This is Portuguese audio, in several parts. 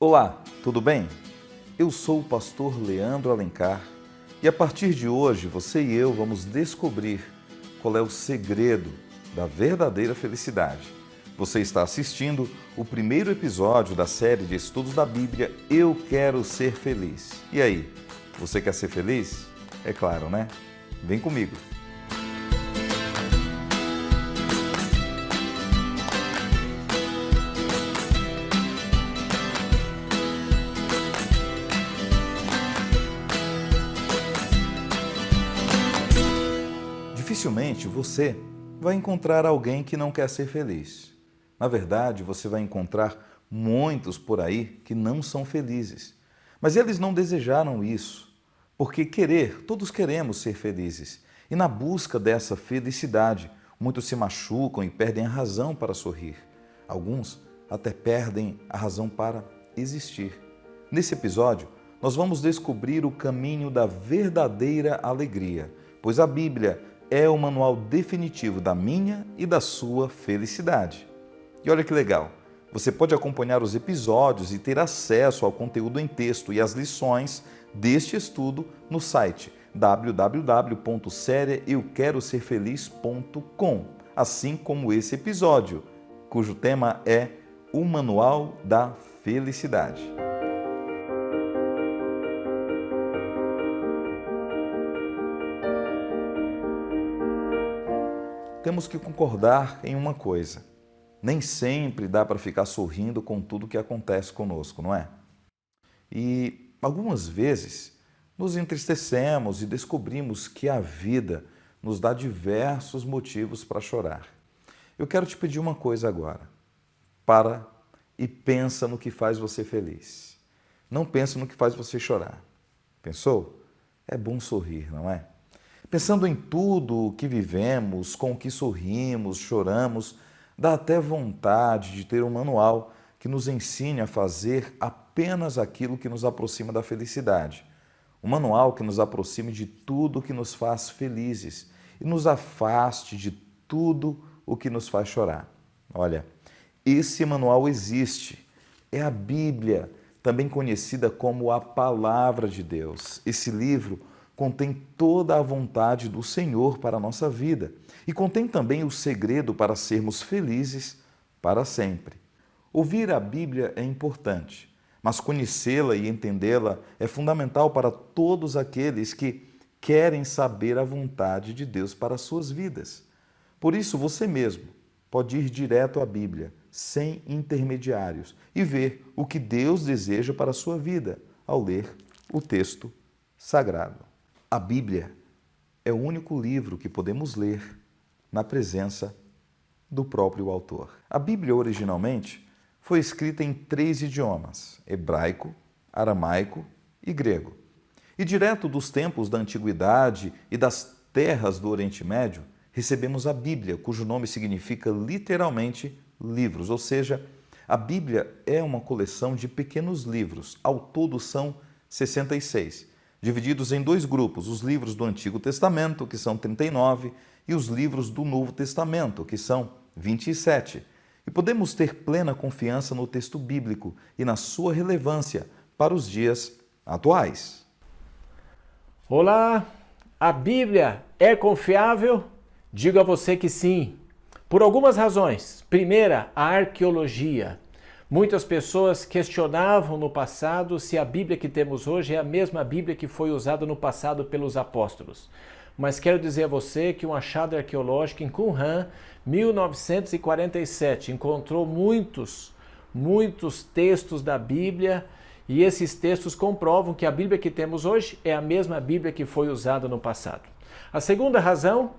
Olá, tudo bem? Eu sou o pastor Leandro Alencar e a partir de hoje você e eu vamos descobrir qual é o segredo da verdadeira felicidade. Você está assistindo o primeiro episódio da série de estudos da Bíblia Eu Quero Ser Feliz. E aí, você quer ser feliz? É claro, né? Vem comigo! Dificilmente você vai encontrar alguém que não quer ser feliz. Na verdade, você vai encontrar muitos por aí que não são felizes. Mas eles não desejaram isso, porque todos queremos ser felizes. E na busca dessa felicidade, muitos se machucam e perdem a razão para sorrir. Alguns até perdem a razão para existir. Nesse episódio, nós vamos descobrir o caminho da verdadeira alegria, pois a Bíblia é o manual definitivo da minha e da sua felicidade. E olha que legal, você pode acompanhar os episódios e ter acesso ao conteúdo em texto e às lições deste estudo no site www.seriaeuqueroserfeliz.com, assim como esse episódio, cujo tema é o Manual da Felicidade. Temos que concordar em uma coisa. Nem sempre dá para ficar sorrindo com tudo que acontece conosco, não é? E algumas vezes nos entristecemos e descobrimos que a vida nos dá diversos motivos para chorar. Eu quero te pedir uma coisa agora. Para e pensa no que faz você feliz. Não pensa no que faz você chorar. Pensou? É bom sorrir, não é? Pensando em tudo o que vivemos, com o que sorrimos, choramos, dá até vontade de ter um manual que nos ensine a fazer apenas aquilo que nos aproxima da felicidade. Um manual que nos aproxime de tudo o que nos faz felizes e nos afaste de tudo o que nos faz chorar. Olha, esse manual existe. É a Bíblia, também conhecida como a Palavra de Deus. Esse livro contém toda a vontade do Senhor para a nossa vida e contém também o segredo para sermos felizes para sempre. Ouvir a Bíblia é importante, mas conhecê-la e entendê-la é fundamental para todos aqueles que querem saber a vontade de Deus para as suas vidas. Por isso, você mesmo pode ir direto à Bíblia, sem intermediários, e ver o que Deus deseja para a sua vida ao ler o texto sagrado. A Bíblia é o único livro que podemos ler na presença do próprio autor. A Bíblia, originalmente, foi escrita em 3 idiomas: hebraico, aramaico e grego. E direto dos tempos da Antiguidade e das terras do Oriente Médio, recebemos a Bíblia, cujo nome significa literalmente livros, ou seja, a Bíblia é uma coleção de pequenos livros, ao todo são 66. Divididos em 2 grupos, os livros do Antigo Testamento, que são 39, e os livros do Novo Testamento, que são 27. E podemos ter plena confiança no texto bíblico e na sua relevância para os dias atuais. Olá! A Bíblia é confiável? Digo a você que sim, por algumas razões. Primeira, a arqueologia. Muitas pessoas questionavam no passado se a Bíblia que temos hoje é a mesma Bíblia que foi usada no passado pelos apóstolos. Mas quero dizer a você que um achado arqueológico em Qumran, 1947, encontrou muitos textos da Bíblia e esses textos comprovam que a Bíblia que temos hoje é a mesma Bíblia que foi usada no passado. A segunda razão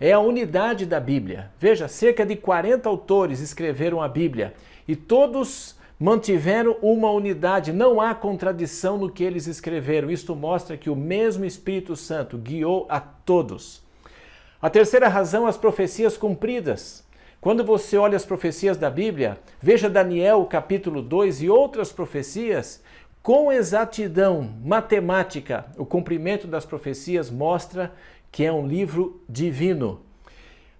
é a unidade da Bíblia. Veja, cerca de 40 autores escreveram a Bíblia e todos mantiveram uma unidade, não há contradição no que eles escreveram. Isto mostra que o mesmo Espírito Santo guiou a todos. A terceira razão, as profecias cumpridas. Quando você olha as profecias da Bíblia, veja Daniel capítulo 2 e outras profecias, com exatidão matemática, o cumprimento das profecias mostra que é um livro divino.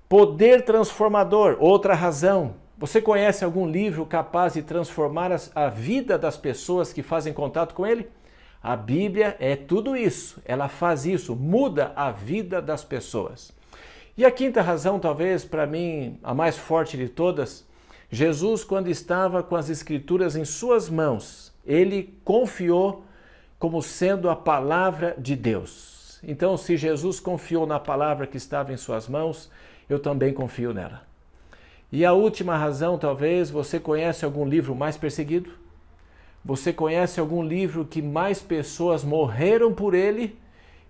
Poder transformador, outra razão. Você conhece algum livro capaz de transformar a vida das pessoas que fazem contato com ele? A Bíblia é tudo isso, ela faz isso, muda a vida das pessoas. E a quinta razão, talvez para mim a mais forte de todas, Jesus, quando estava com as Escrituras em suas mãos, ele confiou como sendo a palavra de Deus. Então, se Jesus confiou na palavra que estava em suas mãos, eu também confio nela. E a última razão, talvez, você conhece algum livro mais perseguido? Você conhece algum livro que mais pessoas morreram por ele?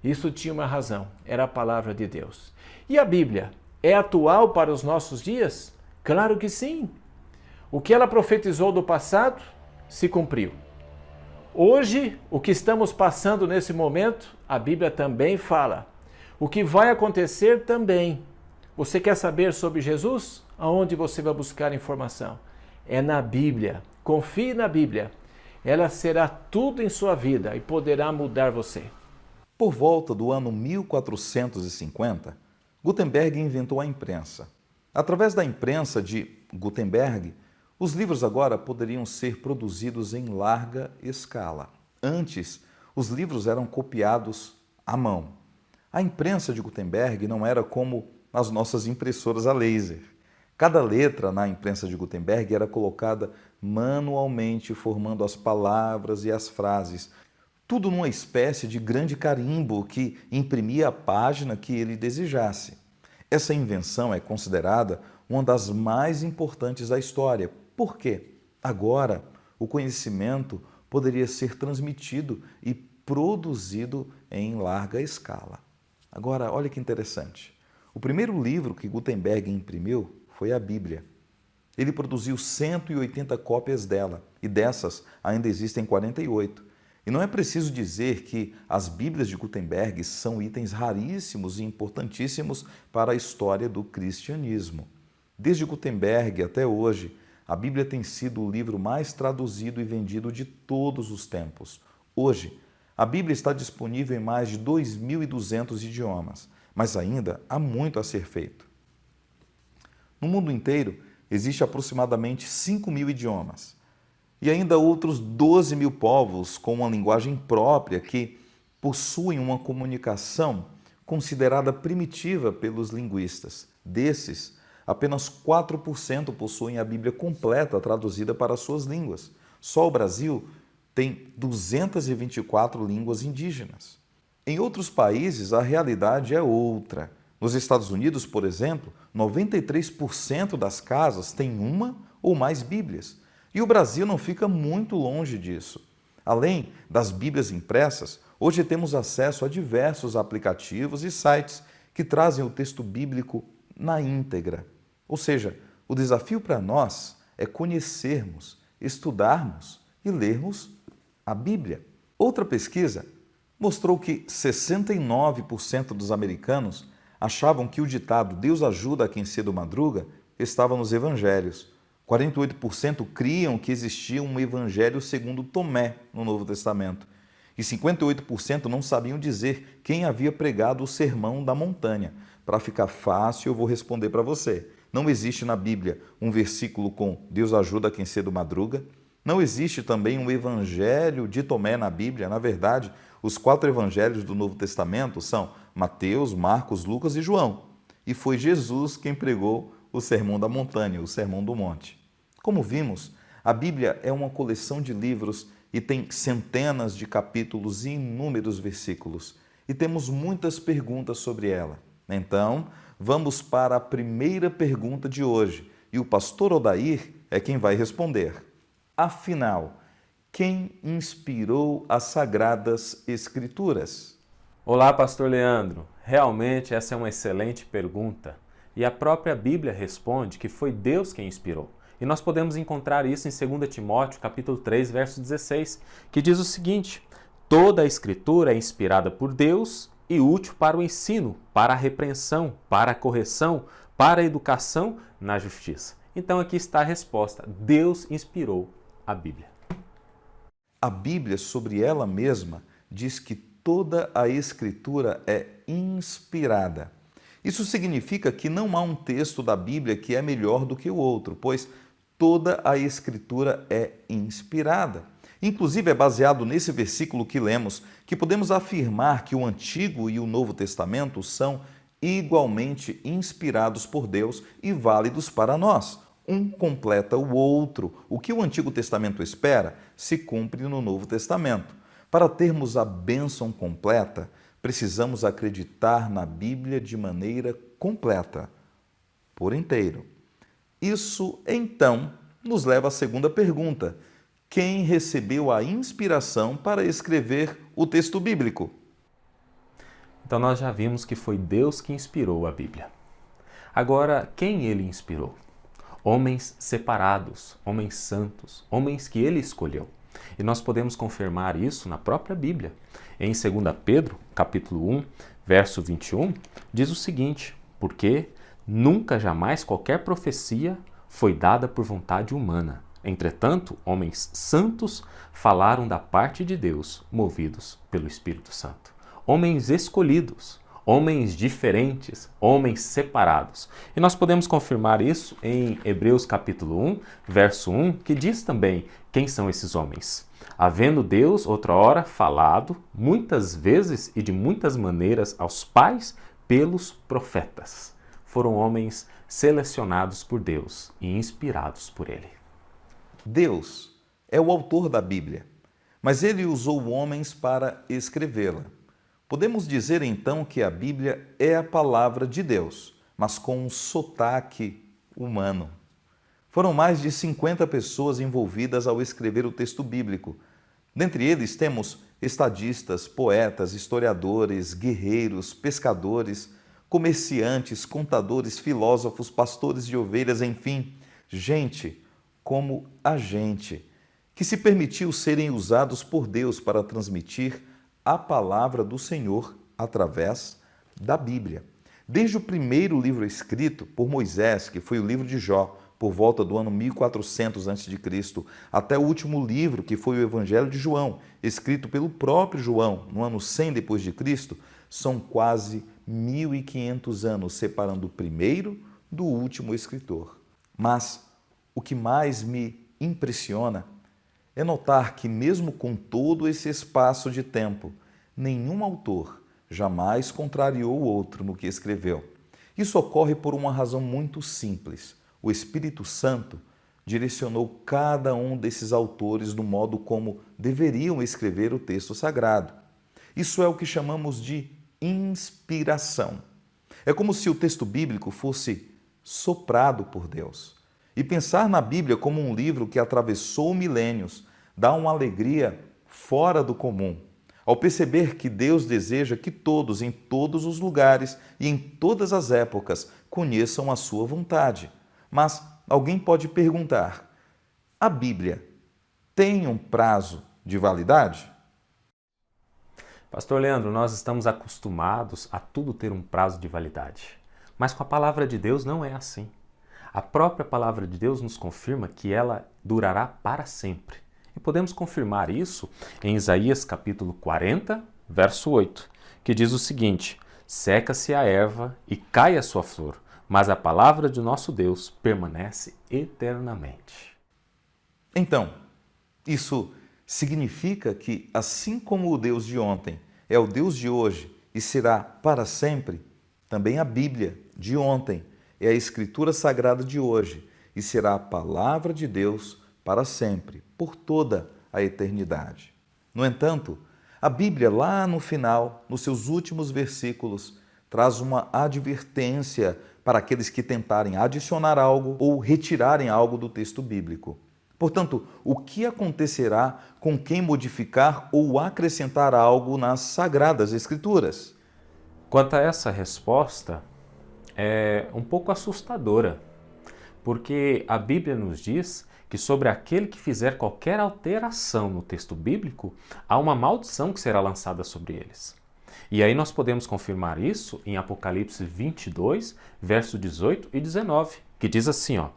Isso tinha uma razão, era a palavra de Deus. E a Bíblia é atual para os nossos dias? Claro que sim. O que ela profetizou do passado se cumpriu. Hoje, o que estamos passando nesse momento, a Bíblia também fala. O que vai acontecer também. Você quer saber sobre Jesus? Aonde você vai buscar informação? É na Bíblia. Confie na Bíblia. Ela será tudo em sua vida e poderá mudar você. Por volta do ano 1450, Gutenberg inventou a imprensa. Através da imprensa de Gutenberg, os livros agora poderiam ser produzidos em larga escala. Antes, os livros eram copiados à mão. A imprensa de Gutenberg não era como as nossas impressoras a laser. Cada letra na imprensa de Gutenberg era colocada manualmente, formando as palavras e as frases, tudo numa espécie de grande carimbo que imprimia a página que ele desejasse. Essa invenção é considerada uma das mais importantes da história. Por quê? Agora, o conhecimento poderia ser transmitido e produzido em larga escala. Agora, olha que interessante. O primeiro livro que Gutenberg imprimiu foi a Bíblia. Ele produziu 180 cópias dela, e dessas ainda existem 48. E não é preciso dizer que as Bíblias de Gutenberg são itens raríssimos e importantíssimos para a história do cristianismo. Desde Gutenberg até hoje, a Bíblia tem sido o livro mais traduzido e vendido de todos os tempos. Hoje, a Bíblia está disponível em mais de 2.200 idiomas, mas ainda há muito a ser feito. No mundo inteiro, existe aproximadamente 5.000 idiomas e ainda outros 12.000 povos com uma linguagem própria que possuem uma comunicação considerada primitiva pelos linguistas. Desses, apenas 4% possuem a Bíblia completa traduzida para suas línguas. Só o Brasil tem 224 línguas indígenas. Em outros países, a realidade é outra. Nos Estados Unidos, por exemplo, 93% das casas têm uma ou mais Bíblias. E o Brasil não fica muito longe disso. Além das Bíblias impressas, hoje temos acesso a diversos aplicativos e sites que trazem o texto bíblico na íntegra. Ou seja, o desafio para nós é conhecermos, estudarmos e lermos a Bíblia. Outra pesquisa mostrou que 69% dos americanos achavam que o ditado "Deus ajuda a quem cedo madruga" estava nos evangelhos. 48% criam que existia um evangelho segundo Tomé no Novo Testamento. E 58% não sabiam dizer quem havia pregado o Sermão da Montanha. Para ficar fácil, eu vou responder para você. Não existe na Bíblia um versículo com "Deus ajuda a quem cedo madruga". Não existe também um evangelho de Tomé na Bíblia. Na verdade, os 4 evangelhos do Novo Testamento são Mateus, Marcos, Lucas e João. E foi Jesus quem pregou o Sermão da Montanha, o Sermão do Monte. Como vimos, a Bíblia é uma coleção de livros e tem centenas de capítulos e inúmeros versículos. E temos muitas perguntas sobre ela. Então, vamos para a primeira pergunta de hoje. E o pastor Odair é quem vai responder. Afinal, quem inspirou as Sagradas Escrituras? Olá, pastor Leandro. Realmente essa é uma excelente pergunta. E a própria Bíblia responde que foi Deus quem inspirou. E nós podemos encontrar isso em 2 Timóteo, capítulo 3, verso 16, que diz o seguinte: toda a Escritura é inspirada por Deus e útil para o ensino, para a repreensão, para a correção, para a educação na justiça. Então aqui está a resposta. Deus inspirou a Bíblia. A Bíblia, sobre ela mesma, diz que toda a Escritura é inspirada. Isso significa que não há um texto da Bíblia que é melhor do que o outro, pois toda a Escritura é inspirada. Inclusive, é baseado nesse versículo que lemos que podemos afirmar que o Antigo e o Novo Testamento são igualmente inspirados por Deus e válidos para nós. Um completa o outro. O que o Antigo Testamento espera se cumpre no Novo Testamento. Para termos a bênção completa, precisamos acreditar na Bíblia de maneira completa, por inteiro. Isso, então, nos leva à segunda pergunta: quem recebeu a inspiração para escrever o texto bíblico? Então nós já vimos que foi Deus que inspirou a Bíblia. Agora, quem ele inspirou? Homens separados, homens santos, homens que ele escolheu. E nós podemos confirmar isso na própria Bíblia. Em 2 Pedro, capítulo 1, verso 21, diz o seguinte: porque nunca jamais qualquer profecia foi dada por vontade humana. Entretanto, homens santos falaram da parte de Deus, movidos pelo Espírito Santo. Homens escolhidos, homens diferentes, homens separados. E nós podemos confirmar isso em Hebreus capítulo 1, verso 1, que diz também quem são esses homens. Havendo Deus, outrora, falado, muitas vezes e de muitas maneiras aos pais pelos profetas. Foram homens selecionados por Deus e inspirados por Ele. Deus é o autor da Bíblia, mas ele usou homens para escrevê-la. Podemos dizer então que a Bíblia é a palavra de Deus, mas com um sotaque humano. Foram mais de 50 pessoas envolvidas ao escrever o texto bíblico. Dentre eles temos estadistas, poetas, historiadores, guerreiros, pescadores, comerciantes, contadores, filósofos, pastores de ovelhas, enfim, gente como a gente, que se permitiu serem usados por Deus para transmitir a palavra do Senhor através da Bíblia. Desde o primeiro livro escrito por Moisés, que foi o livro de Jó, por volta do ano 1400 a.C., até o último livro, que foi o Evangelho de João, escrito pelo próprio João, no ano 100 depois de Cristo, são quase 1500 anos separando o primeiro do último escritor. Mas o que mais me impressiona é notar que, mesmo com todo esse espaço de tempo, nenhum autor jamais contrariou o outro no que escreveu. Isso ocorre por uma razão muito simples. O Espírito Santo direcionou cada um desses autores no modo como deveriam escrever o texto sagrado. Isso é o que chamamos de inspiração. É como se o texto bíblico fosse soprado por Deus. E pensar na Bíblia como um livro que atravessou milênios dá uma alegria fora do comum, ao perceber que Deus deseja que todos, em todos os lugares e em todas as épocas, conheçam a sua vontade. Mas alguém pode perguntar: a Bíblia tem um prazo de validade? Pastor Leandro, nós estamos acostumados a tudo ter um prazo de validade. Mas com a palavra de Deus não é assim. A própria palavra de Deus nos confirma que ela durará para sempre. E podemos confirmar isso em Isaías capítulo 40, verso 8, que diz o seguinte: seca-se a erva e cai a sua flor, mas a palavra de nosso Deus permanece eternamente. Então, isso significa que, assim como o Deus de ontem é o Deus de hoje e será para sempre, também a Bíblia de ontem é a Escritura Sagrada de hoje e será a palavra de Deus para sempre, por toda a eternidade. No entanto, a Bíblia, lá no final, nos seus últimos versículos, traz uma advertência para aqueles que tentarem adicionar algo ou retirarem algo do texto bíblico. Portanto, o que acontecerá com quem modificar ou acrescentar algo nas Sagradas Escrituras? Quanto a essa resposta, é um pouco assustadora, porque a Bíblia nos diz que sobre aquele que fizer qualquer alteração no texto bíblico, há uma maldição que será lançada sobre eles. E aí nós podemos confirmar isso em Apocalipse 22, verso 18 e 19, que diz assim, ó: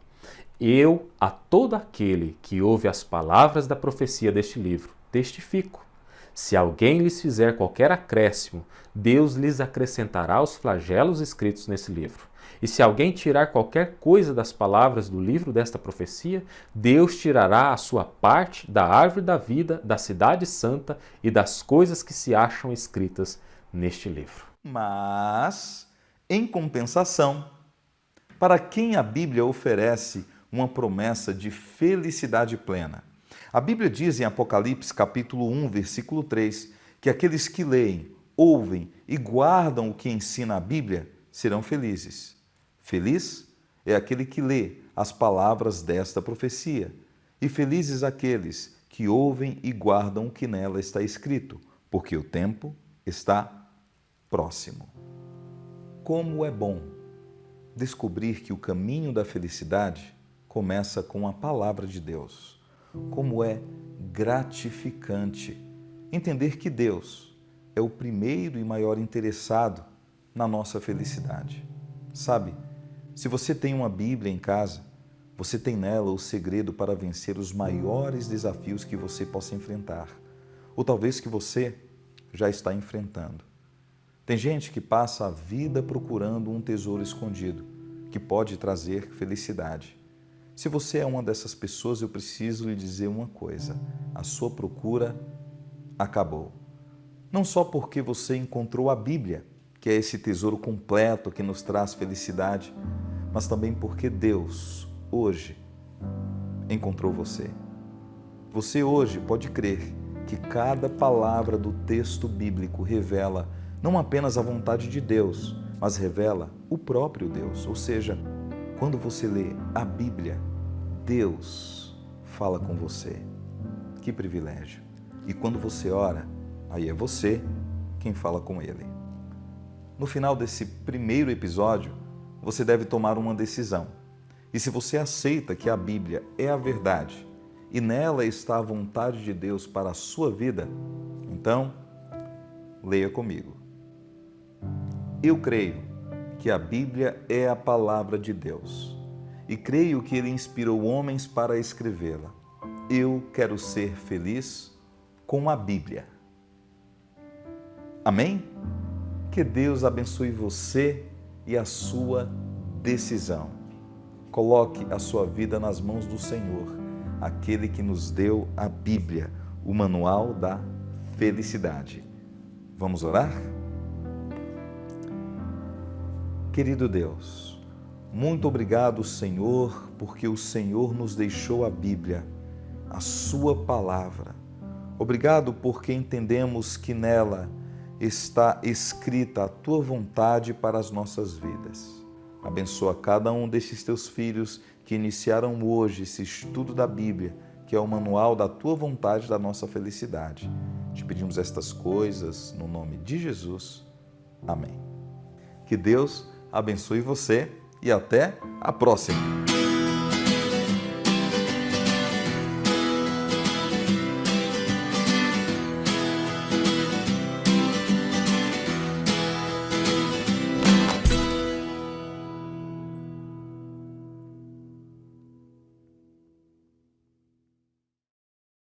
eu a todo aquele que ouve as palavras da profecia deste livro testifico. Se alguém lhes fizer qualquer acréscimo, Deus lhes acrescentará os flagelos escritos nesse livro. E se alguém tirar qualquer coisa das palavras do livro desta profecia, Deus tirará a sua parte da árvore da vida, da cidade santa e das coisas que se acham escritas neste livro. Mas, em compensação, para quem a Bíblia oferece uma promessa de felicidade plena. A Bíblia diz em Apocalipse capítulo 1, versículo 3, que aqueles que leem, ouvem e guardam o que ensina a Bíblia serão felizes. Feliz é aquele que lê as palavras desta profecia, e felizes aqueles que ouvem e guardam o que nela está escrito, porque o tempo está próximo. Como é bom descobrir que o caminho da felicidade começa com a palavra de Deus. Como é gratificante entender que Deus é o primeiro e maior interessado na nossa felicidade. Sabe, se você tem uma Bíblia em casa, você tem nela o segredo para vencer os maiores desafios que você possa enfrentar, ou talvez que você já está enfrentando. Tem gente que passa a vida procurando um tesouro escondido, que pode trazer felicidade. Se você é uma dessas pessoas, eu preciso lhe dizer uma coisa: a sua procura acabou. Não só porque você encontrou a Bíblia, que é esse tesouro completo que nos traz felicidade, mas também porque Deus, hoje, encontrou você. Você hoje pode crer que cada palavra do texto bíblico revela não apenas a vontade de Deus, mas revela o próprio Deus. Ou seja, quando você lê a Bíblia, Deus fala com você. Que privilégio! E quando você ora, aí é você quem fala com Ele. No final desse primeiro episódio, você deve tomar uma decisão. E se você aceita que a Bíblia é a verdade e nela está a vontade de Deus para a sua vida, então, leia comigo. Eu creio que a Bíblia é a palavra de Deus e creio que Ele inspirou homens para escrevê-la. Eu quero ser feliz com a Bíblia. Amém? Que Deus abençoe você e a sua decisão. Coloque a sua vida nas mãos do Senhor, aquele que nos deu a Bíblia, o manual da felicidade. Vamos orar? Querido Deus, muito obrigado, Senhor, porque o Senhor nos deixou a Bíblia, a sua palavra. Obrigado porque entendemos que nela está escrita a tua vontade para as nossas vidas. Abençoa cada um destes teus filhos que iniciaram hoje esse estudo da Bíblia, que é o manual da tua vontade, da nossa felicidade. Te pedimos estas coisas no nome de Jesus. Amém. Que Deus abençoe você e até a próxima!